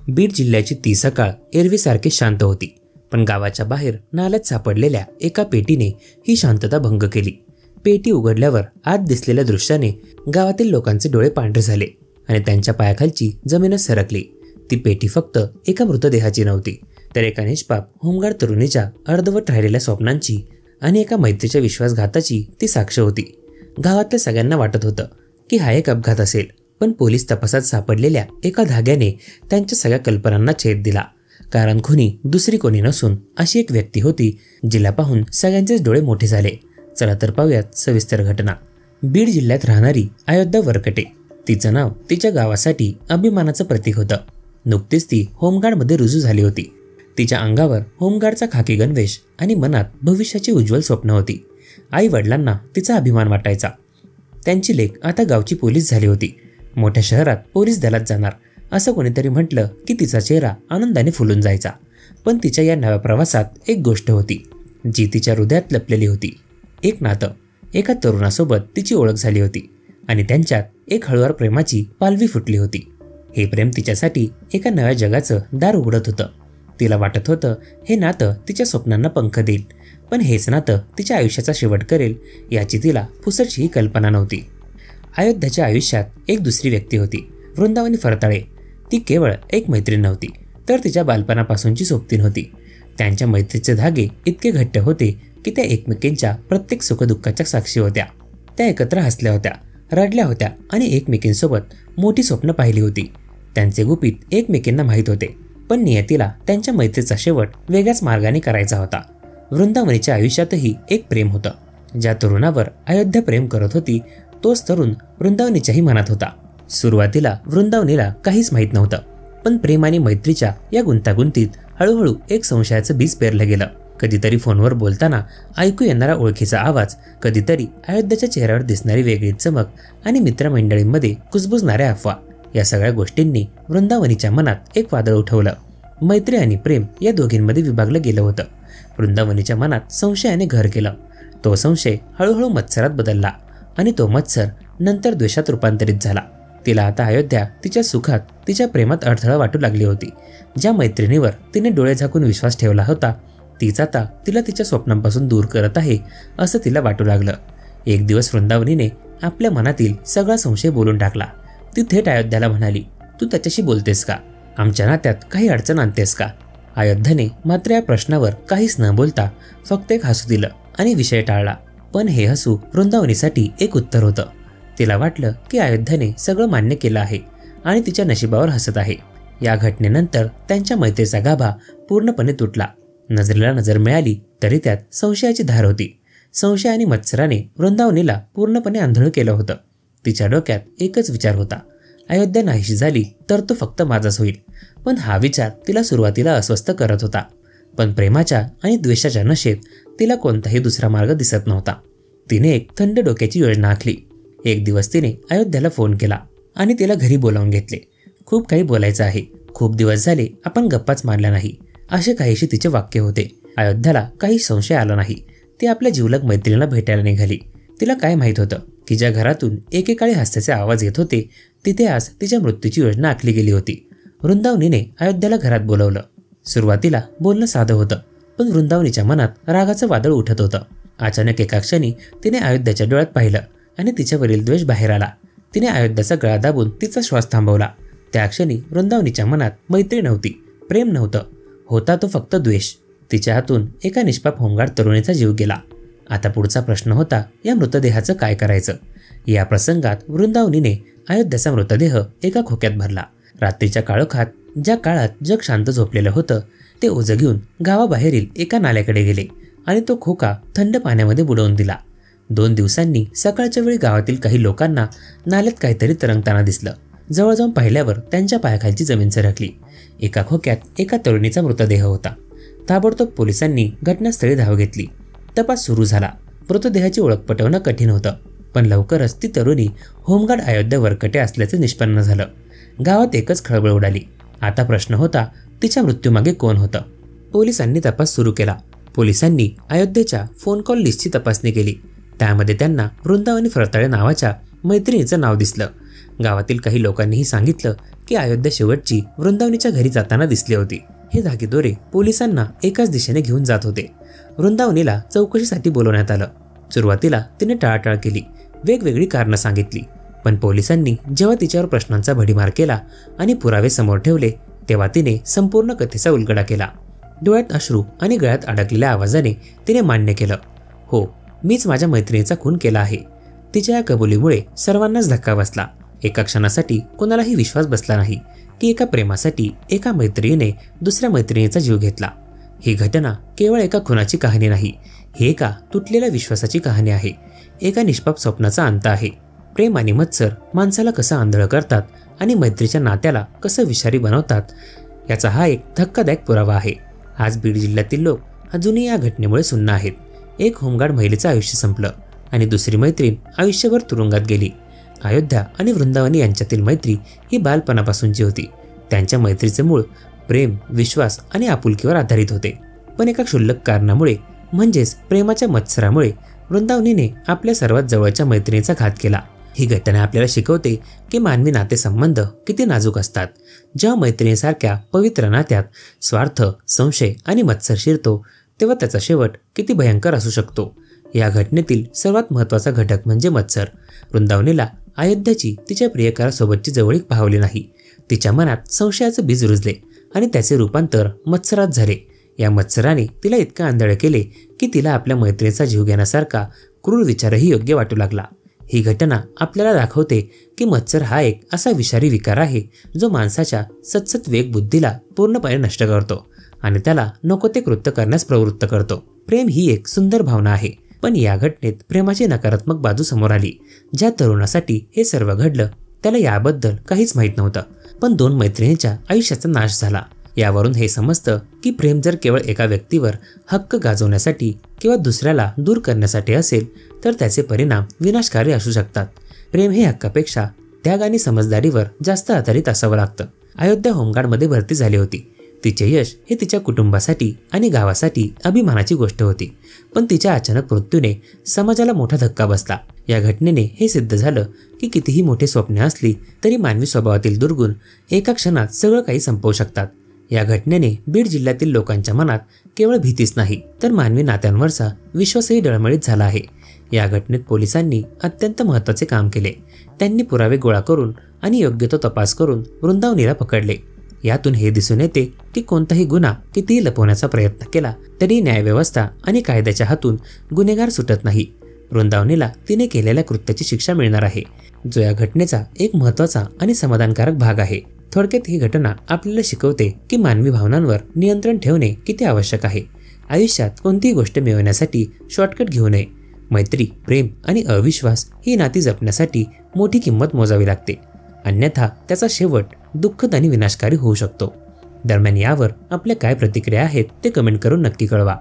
बीड जिल्ह्याची ती सकाळ एरवीसारखी शांत होती, पण गावाच्या बाहेर नाल्यात सापडलेल्या एका पेटीने ही शांतता भंग केली। पेटी उघडल्यावर आत दिसलेल्या दृश्याने गावातील लोकांचे डोळे पांढरे झाले आणि त्यांच्या पायाखालची जमीनच सरकली। ती पेटी फक्त एका मृतदेहाची नव्हती, तर एका निष्पाप होमगार्ड तरुणीच्या अर्धवट राहिलेल्या स्वप्नांची आणि एका मैत्रीच्या विश्वासघाताची ती साक्ष होती। गावातल्या सगळ्यांना वाटत होतं की हा एक अपघात असेल, पण पोलीस तपासात सापडलेल्या एका धाग्याने त्यांच्या सगळ्या कल्पनांना छेद दिला। कारण खुनी दुसरी कोणी नसून अशी एक व्यक्ती होती जिला पाहून सगळ्यांचेच डोळे मोठे झाले। चला तर पाहूयात सविस्तर घटना। बीड जिल्ह्यात राहणारी अयोध्या वरकटे, तिचं नाव तिच्या गावासाठी अभिमानाचं प्रतीक होतं। नुकतीच ती होमगार्डमध्ये रुजू झाली होती। तिच्या अंगावर होमगार्डचा खाकी गणवेश आणि मनात भविष्याची उज्ज्वल स्वप्न होती। आई वडिलांना तिचा अभिमान वाटायचा। त्यांची लेक आता गावची पोलीस झाली होती। मोठ्या शहरात पोलीस दलात जाणार असं कोणीतरी म्हटलं की तिचा चेहरा आनंदाने फुलून जायचा। पण तिच्या या नव्या प्रवासात एक गोष्ट होती जी तिच्या हृदयात लपलेली होती। एक नातं, एका तरुणासोबत तिची ओळख झाली होती आणि त्यांच्यात एक हळुवार प्रेमाची पालवी फुटली होती। हे प्रेम तिच्यासाठी एका नव्या जगाचं दार उघडत होतं। तिला वाटत होतं हे नातं तिच्या स्वप्नांना पंख देईल, पण हेच नातं तिच्या आयुष्याचा शेवट करेल याची तिला पुसटशीही कल्पना नव्हती। अयोध्याच्या आयुष्यात एक दुसरी व्यक्ती होती, वृंदावनी फरताळे। ती केवळ एक मैत्रीण नव्हती, तर तिच्या बालपणापासूनची सोबतीण होती। त्यांच्या मैत्रीचे धागे इतके घट्ट होते की त्या एकमेकींच्या प्रत्येक सुखदुःखाच्या साक्षी होत्या। त्या एकत्र हसल्या होत्या, रडल्या होत्या आणि एकमेकींसोबत मोठी स्वप्न पाहिली होती। त्यांचे गुपित एकमेकींना माहीत होते, पण नियतीला त्यांच्या मैत्रीचा शेवट वेगळ्याच मार्गाने करायचा होता। वृंदावनीच्या आयुष्यातही एक प्रेम होतं। ज्या तरुणावर अयोध्या प्रेम करत होती तोच तरुण वृंदावनीच्याही मनात होता। सुरुवातीला वृंदावनीला काहीच माहीत नव्हतं, पण प्रेम आणि मैत्रीच्या या गुंतागुंतीत हळूहळू एक संशयाचं बीज पेरलं गेलं। कधीतरी फोनवर बोलताना ऐकू येणारा ओळखीचा आवाज, कधीतरी अयोध्याच्या चेहऱ्यावर दिसणारी वेगळी चमक आणि मित्रमंडळींमध्ये कुजबुजणाऱ्या अफवा, या सगळ्या गोष्टींनी वृंदावनीच्या मनात एक वादळ उठवलं। मैत्री आणि प्रेम या दोघींमध्ये विभागलं गेलं होतं। वृंदावनीच्या मनात संशयाने घर केलं। तो संशय हळूहळू मत्सरात बदलला आणि तो मत्सर नंतर द्वेषात रूपांतरित झाला। तिला आता अयोध्या तिच्या सुखात, तिच्या प्रेमात अडथळा वाटू लागली होती। ज्या मैत्रिणीवर तिने डोळे झाकून विश्वास ठेवला होता तीच आता तिला तिच्या स्वप्नांपासून दूर करत आहे असं तिला वाटू लागलं। एक दिवस वृंदावनीने आपल्या मनातील सगळा संशय बोलून टाकला। ती थेट अयोध्याला म्हणाली, तू त्याच्याशी बोलतेस का? आमच्या नात्यात काही अडचण आणतेस का? अयोध्याने मात्र या प्रश्नावर काहीच न बोलता फक्त एक हसू दिलं आणि विषय टाळला। पण हे हसू वृंदावनीसाठी एक उत्तर होतं। तिला वाटलं की अयोध्याने सगळं मान्य केलं आहे आणि तिच्या नशिबावर हसत आहे। या घटनेनंतर त्यांच्या मैत्रीचा गाभा पूर्णपणे तुटला। नजरेला नजर मिळाली तरी त्यात संशयाची धार होती। संशय आणि मत्सराने वृंदावनीला पूर्णपणे आंधळ केलं होतं। तिच्या डोक्यात एकच विचार होता, अयोध्या नाहीशी झाली तर तो फक्त माझाच होईल। पण हा विचार तिला सुरुवातीला अस्वस्थ करत होता, पण प्रेमाच्या आणि द्वेषाच्या नशेत तिला कोणताही दुसरा मार्ग दिसत नव्हता। तिने एक थंड डोक्याची योजना आखली। एक दिवस तिने अयोध्याला फोन केला आणि तिला घरी बोलावून घेतले। खूप काही बोलायचं आहे, खूप दिवस झाले आपण गप्पाच मारल्या नाही, असे काहीशी तिचे वाक्य होते। अयोध्याला काही संशय आला नाही। ती आपल्या जिवलग मैत्रिणीला भेटायला निघाली। तिला काय माहीत होतं की ज्या घरातून एकेकाळी हास्याचे आवाज येत होते तिथे आज तिच्या मृत्यूची योजना आखली गेली होती। वृंदावनीने अयोध्याला घरात बोलवलं। सुरुवातीला बोलणं साधं होतं, पण वृंदावनीच्या मनात रागाचं वादळ उठत होतं। अचानक एका क्षणी तिने अयोध्याच्या डोळ्यात पाहिलं आणि तिच्यावरील द्वेष बाहेर आला। तिने अयोध्याचा गळा दाबून तिचा श्वास थांबवला। त्या क्षणी वृंदावनीच्या मनात मैत्री नव्हती, प्रेम नव्हतं, होता तो फक्त द्वेष। तिच्या हातून एका निष्पाप होमगार्ड तरुणीचा जीव गेला। आता पुढचा प्रश्न होता, या मृतदेहाचं काय करायचं? या प्रसंगात वृंदावनीने अयोध्याचा मृतदेह एका खोक्यात भरला। रात्रीच्या काळोखात, ज्या काळात जग शांत झोपलेलं होतं, ते ओझं घेऊन गावाबाहेरील एका नाल्याकडे गेले आणि तो खोका थंड पाण्यामध्ये बुडवून दिला। 2 दिवसांनी सकाळच्या वेळी गावातील काही लोकांना नाल्यात काहीतरी तरंगताना दिसलं। जवळ जाऊन पाहिल्यावर त्यांच्या पायाखालची जमीन सरकली। एका खोक्यात एका तरुणीचा मृतदेह होता। ताबडतोब पोलिसांनी घटनास्थळी धाव घेतली। तपास सुरू झाला। मृतदेहाची ओळख पटवणं कठीण होतं, पण लवकरच ती तरुणी होमगार्ड अयोध्या वरकटे असल्याचे निष्पन्न झालं। गावात एकच खळबळ उडाली। आता प्रश्न होता, तिच्या मृत्यूमागे कोण होतं? पोलिसांनी तपास सुरू केला। पोलिसांनी अयोध्येच्या फोन कॉल लिस्टची तपासणी केली। त्यामध्ये त्यांना वृंदावनी फरताळे नावाच्या मैत्रिणीचं नाव दिसलं। गावातील काही लोकांनीही सांगितलं की अयोध्या शेवटची वृंदावनीच्या घरी जाताना दिसली होती. हे धागेदोरे पोलिसांना एकाच दिशेने घेऊन जात होते. वृंदावनीला चौकशीसाठी बोलवण्यात आलं. सुरुवातीला तिने टाळाटाळ केली, वेगवेगळी कारणं सांगितली. पण पोलिसांनी जेव्हा तिच्यावर प्रश्नांचा भडीमार केला आणि पुरावे समोर ठेवले तेव्हा तिने संपूर्ण कथेचा उलगडा केला. डोळ्यात अश्रू आणि गळ्यात अडकलेल्या आवाजाने तिने मान्य केलं, हो, मीच माझ्या मैत्रिणीचा खून केला आहे. तिच्या या कबुलीमुळे सर्वांनाच धक्का बसला. एका क्षणासाठी कोणालाही विश्वास बसला नाही की एका प्रेमासाठी एका मैत्रिणीने दुसऱ्या मैत्रिणीचा जीव घेतला. ही घटना केवळ एका खुनाची कहाणी नाही, ही एका तुटलेल्या विश्वासाची कहाणी आहे. एका निष्पाप स्वप्नाचा अंत आहे. प्रेम आणि मत्सर माणसाला कसं आंधळ करतात आणि मैत्रीच्या नात्याला कसं विषारी बनवतात याचा हा एक धक्कादायक पुरावा आहे. आज बीड जिल्ह्यातील लोक अजूनही या घटनेमुळे सुन्न आहेत. एक होमगार्ड महिलेचं आयुष्य संपलं आणि दुसरी मैत्रीण आयुष्यभर तुरुंगात गेली. अयोध्या आणि वृंदावनी यांच्यातील मैत्री ही बालपणापासूनची होती. त्यांच्या मैत्रीचे मूळ प्रेम, विश्वास आणि आपुलकीवर आधारित होते. पण एका क्षुल्लक कारणामुळे म्हणजेच प्रेमाच्या मत्सरामुळे वृंदावनीने आपल्या सर्वात जवळच्या मैत्रिणीचा घात केला. ही घटना आपल्याला शिकवते की मानवी नातेसंबंध किती नाजूक असतात. जेव्हा मैत्रिणीसारख्या पवित्र नात्यात स्वार्थ, संशय आणि मत्सर शिरतो तेव्हा त्याचा शेवट किती भयंकर असू शकतो. या घटनेतील सर्वात महत्त्वाचा घटक म्हणजे मत्सर. वृंदावनीला अयोध्याची तिच्या प्रियकरासोबतची जवळीक पाहवली नाही. तिच्या मनात संशयाचे बीज रुजले आणि त्याचे रूपांतर मत्सरात झाले. या मत्सराने तिला इतकं आंधळ केले की तिला आपल्या मैत्रिणीचा जीव घेण्यासारखा क्रूर विचारही योग्य वाटू लागला. ही घटना आपल्याला दाखवते की मत्सर हा एक असा विषारी विकार आहे जो माणसाच्या सतसत विवेक बुद्धीला पूर्णपणे नष्ट करतो आणि त्याला नको ते कृत्य करण्यास प्रवृत्त करतो. प्रेम ही एक सुंदर भावना आहे, पण या घटनेत प्रेमाची नकारात्मक बाजू समोर आली. ज्या तरुणासाठी हे सर्व घडलं त्याला याबद्दल काहीच माहीत नव्हतं, पण दोन मैत्रिणींच्या आयुष्याचा नाश झाला. यावरून हे समजतं की प्रेम जर केवळ एका व्यक्तीवर हक्क गाजवण्यासाठी किंवा दुसऱ्याला दूर करण्यासाठी असेल तर त्याचे परिणाम विनाशकारी असू शकतात. प्रेम हे हक्कापेक्षा त्याग आणि समजदारीवर जास्त आधारित असावं लागतं. अयोध्या होमगार्डमध्ये भरती झाली होती. तिचे यश हे तिच्या कुटुंबासाठी आणि गावासाठी अभिमानाची गोष्ट होती. पण तिच्या अचानक मृत्यूने समाजाला मोठा धक्का बसला. या घटनेने हे सिद्ध झालं की कितीही मोठे स्वप्ने असली तरी मानवी स्वभावातील दुर्गुण एका क्षणात सगळं काही संपवू शकतात. या घटनेने बीड जिल्ह्यातील लोकांच्या मनात केवळ भीतीच नाही तर मानवी नात्यांवरचा विश्वासही डळमळीत झाला आहे. या घटनेत पोलिसांनी अत्यंत महत्त्वाचे काम केले. त्यांनी पुरावे गोळा करून आणि योग्य तो तपास करून वृंदावनीला पकडले. यातून हे दिसून येते की कोणताही गुन्हा कितीही लपवण्याचा प्रयत्न केला तरी न्यायव्यवस्था आणि कायद्याच्या हातून गुन्हेगार सुटत नाही. वृंदावनीला तिने केलेल्या कृत्याची शिक्षा मिळणार आहे, जो या घटनेचा एक महत्त्वाचा आणि समाधानकारक भाग आहे. थोडक्यात ही घटना आपल्याला शिकवते की मानवी भावनांवर नियंत्रण ठेवणे किती आवश्यक आहे. आयुष्यात कोणतीही गोष्ट मिळवण्यासाठी शॉर्टकट घेऊ नये. मैत्री, प्रेम आणि अविश्वास ही नाती जपण्यासाठी मोठी किंमत मोजावी लागते, अन्यथा त्याचा शेवट दुःखद आणि विनाशकारी होऊ शकतो. दरम्यान यावर आपल्या काय प्रतिक्रिया आहेत ते कमेंट करून नक्की कळवा.